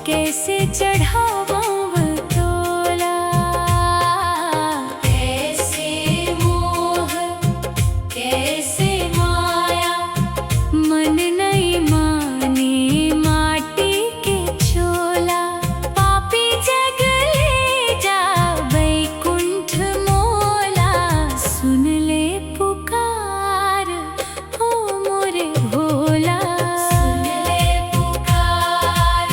कैसे चढ़ावा तोला, कैसे मोह कैसे माया, मन नहीं माने माटी के चोला। पापी जग ले जा बैकुंठ मोला, सुन ले पुकार ओ मोरे भोला। सुन ले पुकार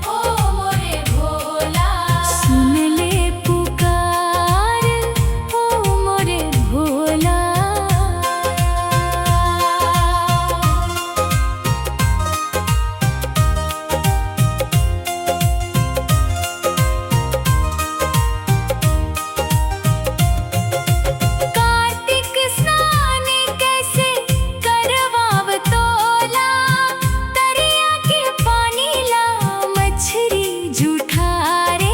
ओ मोरे भोला, सुन ले पुकार ओ मोरे भोला। कार्तिक स्नान कैसे करवाव तोला, दरिया के पानी ला मछरी जूठा रे,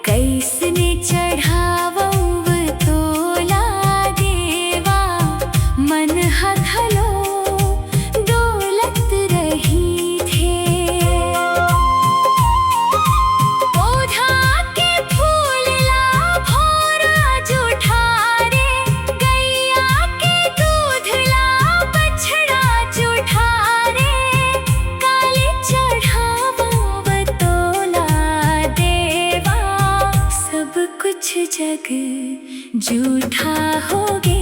कैसने चढ़ावव तोला देवा। मन हथलो दौलत रही थे, पौधा के फूल ला भौरा जूठा रे, गैया के दूध ला बछड़ा जूठा रे, काले चढ़ावव तोला देवा। सब कुछ जग जूठा हो गया।